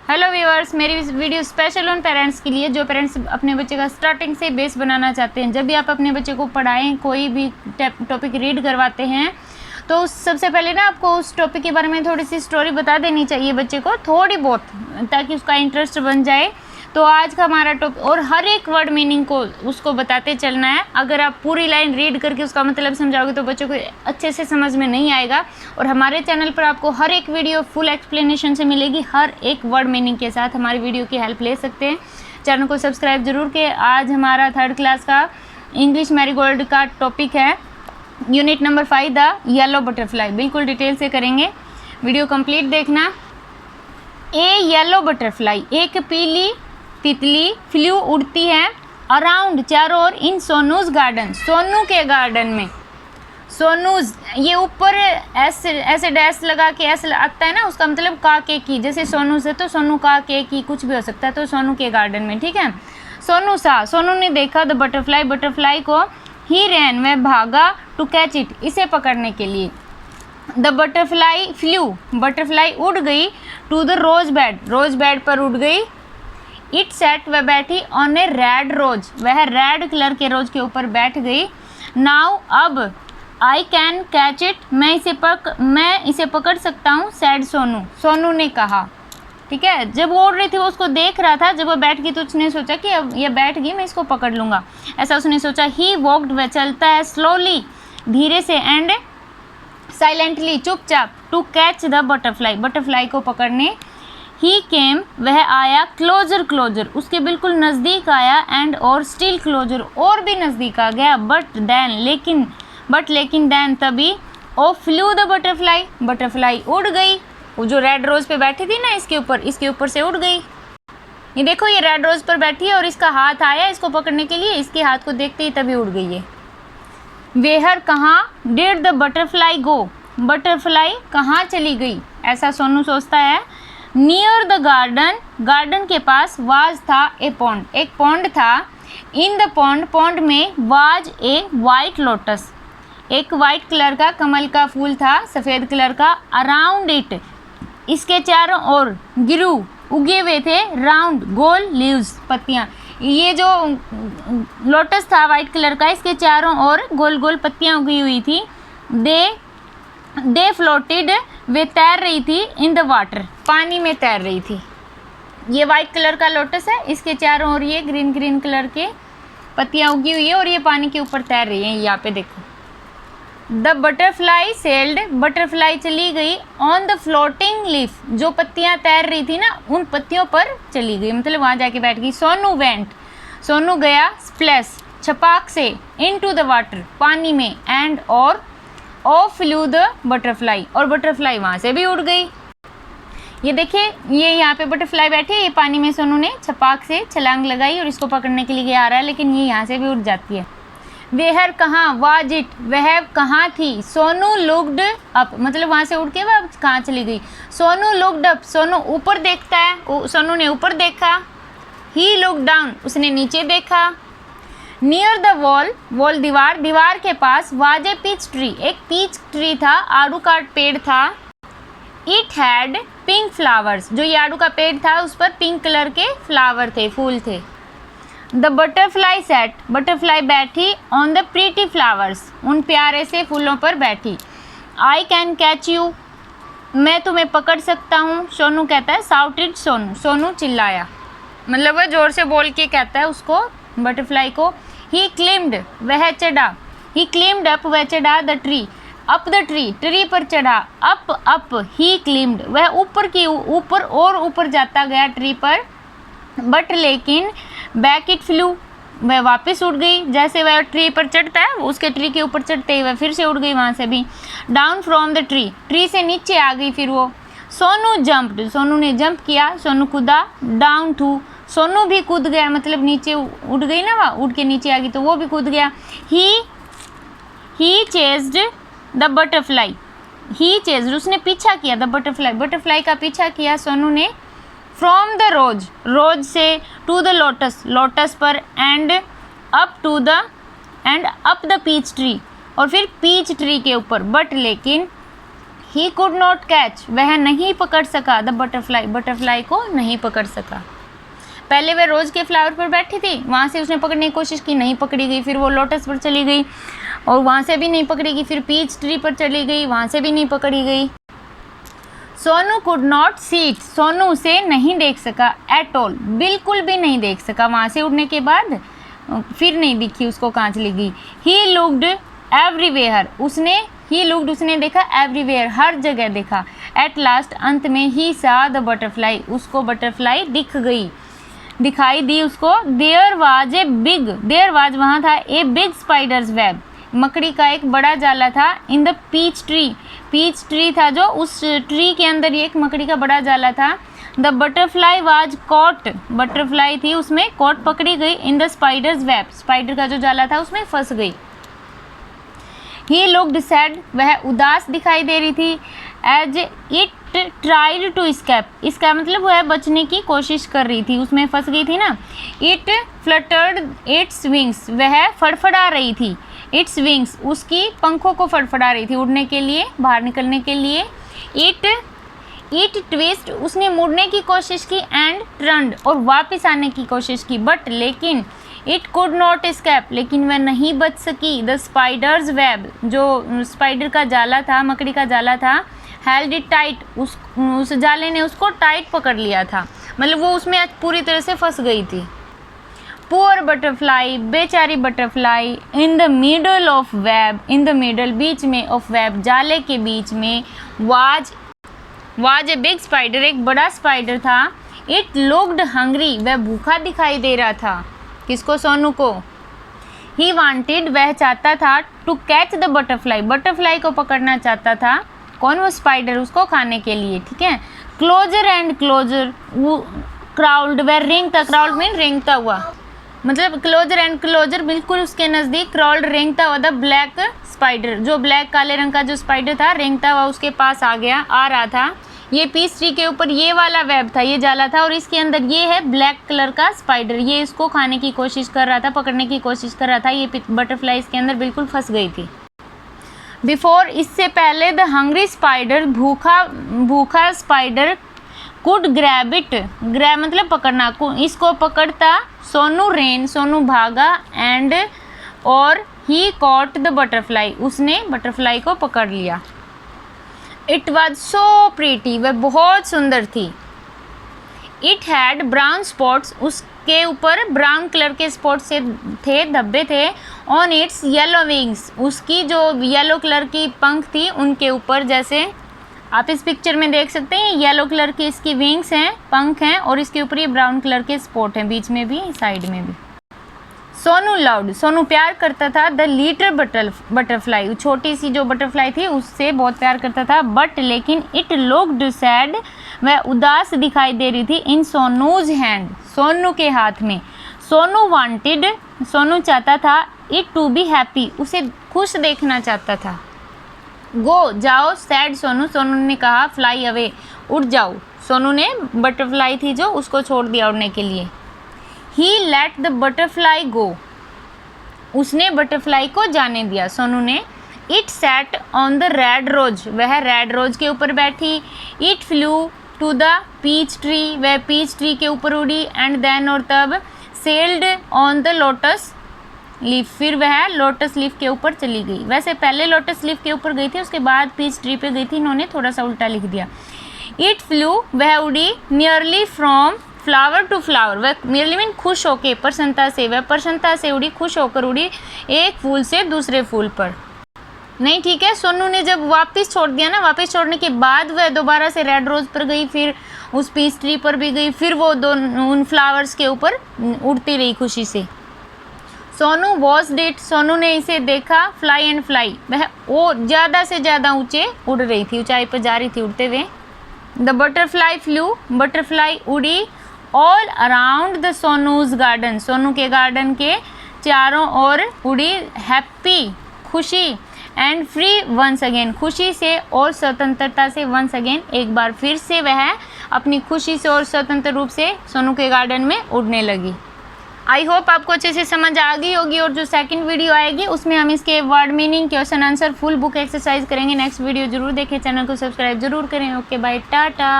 Hello viewers, मेरी video special उन parents के लिए जो पेरेंट्स अपने बच्चे का स्टार्टिंग से बेस बनाना चाहते हैं। जब भी आप अपने बच्चे को पढ़ाएं, कोई भी टॉपिक रीड करवाते हैं तो सबसे पहले ना आपको उस टॉपिक के बारे में थोड़ी सी स्टोरी बता देनी चाहिए बच्चे को, थोड़ी बहुत, ताकि उसका इंटरेस्ट बन जाए। तो आज का हमारा टॉपिक, और हर एक वर्ड मीनिंग को उसको बताते चलना है। अगर आप पूरी लाइन रीड करके उसका मतलब समझाओगे तो बच्चों को अच्छे से समझ में नहीं आएगा। और हमारे चैनल पर आपको हर एक वीडियो फुल एक्सप्लेनेशन से मिलेगी, हर एक वर्ड मीनिंग के साथ हमारी वीडियो की हेल्प ले सकते हैं। चैनल को सब्सक्राइब जरूर किए। आज हमारा 3rd क्लास का इंग्लिश मैरीगोल्ड का टॉपिक है unit number 5 the yellow butterfly. बिल्कुल डिटेल से करेंगे, वीडियो कंप्लीट देखना। ए येलो बटरफ्लाई, एक पीली तितली, फ्लू उड़ती है, अराउंड चारों ओर, इन सोनूज गार्डन, सोनू के गार्डन में। सोनूज, ये ऊपर ऐसे डैश लगा के ऐसे आता है ना, उसका मतलब काके की, जैसे सोनूज है तो सोनू काके की कुछ भी हो सकता है, तो सोनू के गार्डन में, ठीक है। सोनू सा, सोनू ने देखा द बटरफ्लाई, बटरफ्लाई को, ही रैन, वह भागा, टू कैच इट, इसे पकड़ने के लिए। द बटरफ्लाई फ्लू, बटरफ्लाई उड़ गई, to the rose bed, rose bed पर उड़ गई। इट सेट, वह बैठी, ऑन ए रेड रोज, वह रेड कलर के रोज के ऊपर बैठ गई। नाउ, अब, आई कैन कैच इट, मैं इसे पकड़ सकता हूँ, सैड सोनू, सोनू ने कहा, ठीक है। जब वो उड़ रही थी वो उसको देख रहा था, जब वो बैठ गई तो उसने सोचा कि अब ये बैठ गई, मैं इसको पकड़ लूँगा, ऐसा उसने सोचा। ही वॉक्ड, वह चलता है, स्लोली, धीरे से, एंड साइलेंटली, चुपचाप, to catch the butterfly, butterfly को पकड़ने। ही केम, वह आया, क्लोजर क्लोजर, उसके बिल्कुल नज़दीक आया, एंड और स्टिल क्लोजर, और भी नज़दीक आ गया। बट लेकिन देन, तभी, ओ फ्लू द बटरफ्लाई, बटरफ्लाई उड़ गई। वो जो रेड रोज पे बैठी थी ना, इसके ऊपर से उड़ गई। ये देखो, ये रेड रोज पर बैठी है और इसका हाथ आया इसको पकड़ने के लिए, इसके हाथ को देखते ही तभी उड़ गई है। वेहर, कहाँ, did the butterfly go, butterfly कहाँ चली गई, ऐसा सोनू सोचता है। नियर द गार्डन, गार्डन के पास, वाज था, ए पॉन्ड, एक पॉन्ड था। इन द पॉन्ड, पॉन्ड में, वाज ए वाइट लोटस, एक वाइट कलर का कमल का फूल था, सफ़ेद कलर का। अराउंड इट, इसके चारों ओर, गिरू, उगे हुए थे, राउंड, गोल, लीव्स, पत्तियाँ। ये जो लोटस था वाइट कलर का, इसके चारों ओर गोल गोल पत्तियाँ उगी हुई थी। दे फ्लोटेड, वे तैर रही थी, इन द वाटर, पानी में तैर रही थी। ये वाइट कलर का लोटस है, इसके चारों ओर ये ग्रीन कलर के पत्तियाँ उगी हुई है और ये पानी के ऊपर तैर रही हैं। यहाँ पे देखो, द बटरफ्लाई सेल्ड, बटरफ्लाई चली गई, ऑन द फ्लोटिंग लीफ, जो पत्तियाँ तैर रही थी ना, उन पत्तियों पर चली गई, मतलब वहाँ जाके बैठ गई। सोनू वेंट, सोनू गया, स्प्लैश, छपाक से, इनटू द वाटर, पानी में, एंड और, ऑफ फ्लू द बटरफ्लाई, और बटरफ्लाई वहाँ से भी उड़ गई। ये देखिए, ये यहाँ पे बटरफ्लाई बैठी है, ये पानी में सोनू ने छपाक से छलांग लगाई और इसको पकड़ने के लिए आ रहा है, लेकिन ये यहाँ से भी उड़ जाती है। वेहर, कहाँ, वाज इट, वह कहाँ थी। सोनू लुक्ड अप, मतलब वहाँ से उड़ के वह कहाँ चली गई। सोनू लुक्ड अप, सोनू ऊपर देखता है, सोनू ने ऊपर देखा। ही लुक्ड डाउन, उसने नीचे देखा। नियर द वॉल, वॉल दीवार, दीवार के पास, वाज ए पीच ट्री, एक पीच ट्री था, आड़ू का पेड़ था। इट हैड पिंक फ्लावर्स, जो ये आड़ू का पेड़ था उस पर पिंक कलर के फ्लावर थे, फूल थे। द बटरफ्लाई सेट, बटरफ्लाई बैठी, ऑन द प्रीटी फ्लावर्स, उन प्यारे से फूलों पर बैठी। आई कैन कैच यू, मैं तुम्हें पकड़ सकता हूँ, सोनू कहता है। साउटेड सोनू, सोनू चिल्लाया, मतलब वह जोर से बोल के कहता है उसको, बटरफ्लाई को। ही क्लिम्ड, वह चढ़ा। ही क्लिम्ड अप, वह चढ़ा, the tree, up the tree, tree पर चढ़ा। अप, ही क्लिम्ड, वह ऊपर की ऊपर और ऊपर जाता गया ट्री पर। बट लेकिन, बैक इट फ्लू, वह वापस उड़ गई। जैसे वह ट्री पर चढ़ता है, उसके ट्री के ऊपर चढ़ते ही वह फिर से उड़ गई वहाँ से भी। Down from the tree, tree से नीचे आ गई फिर वो। सोनू जंप्ड, सोनू ने जंप किया, सोनू कूदा। डाउन टू, सोनू भी कूद गया, मतलब नीचे उड़ गई ना, वह उड़ के नीचे आ गई तो वो भी कूद गया। He chased the butterfly, he chased, उसने पीछा किया, द बटरफ्लाई, बटरफ्लाई का पीछा किया सोनू ने। फ्रॉम द रोज, रोज से, टू द लोटस, लोटस पर, and up the peach tree, और फिर पीच ट्री के ऊपर। बट लेकिन, ही कुड नॉट कैच, वह नहीं पकड़ सका, द बटरफ्लाई, बटरफ्लाई को नहीं पकड़ सका। पहले वह रोज़ के फ्लावर पर बैठी थी, वहाँ से उसने पकड़ने की कोशिश की, नहीं पकड़ी गई। फिर वो लोटस पर चली गई और वहाँ से भी नहीं पकड़ी गई। फिर पीच ट्री पर चली गई, वहाँ से भी नहीं पकड़ी गई। Sonu could not see it, Sonu उसे नहीं देख सका, एट ऑल, बिल्कुल भी नहीं देख सका। वहाँ से उड़ने के बाद फिर नहीं दिखी उसको कहाँ चली गई। ही लुक्ड एवरीवेयर, उसने देखा एवरीवेयर, हर जगह देखा। एट लास्ट, अंत में, ही सा द बटरफ्लाई, उसको बटरफ्लाई दिखाई दी उसको। देयर वाज वहाँ था ए बिग स्पाइडर्स वेब, मकड़ी का एक बड़ा जाला था। इन द पीच ट्री था जो, उस ट्री के अंदर एक मकड़ी का बड़ा जाला था। The butterfly was cot, butterfly थी उसमें कॉट, पकड़ी गई। In the spiders web, spider का जो जाला था उसमें फंस गई। ही लुक्ड सैड, वह उदास दिखाई दे रही थी। As it tried to escape, इसका मतलब वह बचने की कोशिश कर रही थी, उसमें फंस गई थी ना। इट फ्लटर्ड इट्स विंग्स, वह फड़फड़ा रही थी। इट्स विंग्स, उसकी पंखों को फड़फड़ा रही थी उड़ने के लिए, बाहर निकलने के लिए। इट ट्विस्ट, उसने मुड़ने की कोशिश की। एंड टर्न्ड, और वापस आने की कोशिश की। बट, लेकिन, इट कुड नॉट स्केप, लेकिन वह नहीं बच सकी। द स्पाइडर्स वेब, जो स्पाइडर का जाला था, मकड़ी का जाला था, हेल्ड इट टाइट, उस जाले ने उसको टाइट पकड़ लिया था, मतलब वो उसमें पूरी तरह से फंस गई थी। पुअर बटरफ्लाई, बेचारी butterfly. In the middle of web, in the middle, बीच में, ऑफ वेब, जाले के बीच में। वाज ए बिग स्पाइडर, एक बड़ा स्पाइडर था। इट लुक्ड हंग्री, वह भूखा दिखाई दे रहा था। किसको? सोनू को। ही वांटेड, वह चाहता था। To catch the butterfly, butterfly को पकड़ना चाहता था। कौन? वो स्पाइडर, उसको खाने के लिए, ठीक है। क्लोजर एंड क्लोजर, वो क्राउल्ड, वह रेंगता, क्राउल्ड मीन रेंगता हुआ, मतलब क्लोजर एंड क्लोजर, बिल्कुल उसके नज़दीक। क्राउल्ड, रेंगता हुआ। द ब्लैक स्पाइडर, जो ब्लैक काले रंग का जो स्पाइडर था, रेंगता हुआ उसके पास आ रहा था। ये पीस ट्री के ऊपर ये वाला वेब था, ये जाला था, और इसके अंदर ये है ब्लैक कलर का स्पाइडर, ये इसको खाने की कोशिश कर रहा था, पकड़ने की कोशिश कर रहा था। ये बटरफ्लाई इसके अंदर बिल्कुल फंस गई थी। बिफोर, इससे पहले, द हंग्री स्पाइडर, भूखा spider, could grab it, grab मतलब पकड़ना, इसको पकड़ता। सोनू भागा। एंड, और, ही कॉट द बटरफ्लाई, उसने बटरफ्लाई को पकड़ लिया। इट वॉज सो प्रीटी, वह बहुत सुंदर थी। इट हैड ब्राउन स्पॉट्स, उसके ऊपर ब्राउन कलर के स्पॉट्स से थे, धब्बे थे। ऑन इट्स येलो विंग्स, उसकी जो येलो कलर की पंख थी उनके ऊपर, जैसे आप इस पिक्चर में देख सकते हैं, येलो कलर की इसकी विंग्स हैं, पंख हैं, और इसके ऊपर ये ब्राउन कलर के स्पॉट हैं, बीच में भी, साइड में भी। सोनू लव्ड, सोनू प्यार करता था। द लिटिल बटरफ्लाई, छोटी सी जो बटरफ्लाई थी उससे बहुत प्यार करता था। बट, लेकिन, इट लुक्ड सैड, वह उदास दिखाई दे रही थी। इन सोनूज हैंड, सोनू के हाथ में। सोनू वांटेड, सोनू चाहता था। इट टू बी हैप्पी, उसे खुश देखना चाहता था। गो, जाओ। सैड सोनू, सोनू ने कहा। फ्लाई अवे, उड़ जाओ। सोनू ने बटरफ्लाई थी जो, उसको छोड़ दिया उड़ने के लिए। ही लेट द बटरफ्लाई गो, उसने बटरफ्लाई को जाने दिया, सोनू ने। It sat on the red rose, वह रेड रोज के ऊपर बैठी। It flew to the peach tree, वह पीच ट्री के ऊपर उड़ी। एंड देन, और तब, sailed on the lotus leaf, फिर वह लोटस लीफ के ऊपर चली गई। वैसे पहले लोटस लीफ के ऊपर गई थी, उसके बाद पीच ट्री पे गई थी, इन्होंने थोड़ा सा उल्टा लिख दिया। इट फ्लू, वह उड़ी। Nearly from flower to flower, वह नियरली मीन खुश होके, प्रसन्नता से, वह प्रसन्नता से उड़ी, खुश होकर उड़ी, एक फूल से दूसरे फूल पर। नहीं, ठीक है। सोनू ने जब वापस छोड़ दिया ना, वापस छोड़ने के बाद वह दोबारा से रेड रोज पर गई, फिर उस पीच ट्री पर भी गई, फिर वो उन फ्लावर्स के ऊपर उड़ती रही खुशी से। सोनू वॉच्ड इट, सोनू ने इसे देखा। फ्लाई एंड फ्लाई, वह और ज़्यादा से ज़्यादा ऊंचे उड़ रही थी, ऊंचाई पर जा रही थी उड़ते हुए। द बटरफ्लाई फ्लू, बटरफ्लाई उड़ी। All around the सोनूज garden, Sonu के गार्डन के चारों ओर उड़ी। हैप्पी, खुशी। एंड फ्री वंस अगेन, खुशी से और स्वतंत्रता से। वंस अगेन, एक बार फिर से वह अपनी खुशी से और स्वतंत्र रूप से सोनू के गार्डन में उड़ने लगी। आई होप आपको अच्छे से समझ आ गई होगी। और जो सेकंड वीडियो आएगी उसमें हम इसके word meaning, question answer, full book exercise करेंगे। नेक्स्ट वीडियो जरूर देखें, चैनल को सब्सक्राइब जरूर करें। Okay bye, Tata.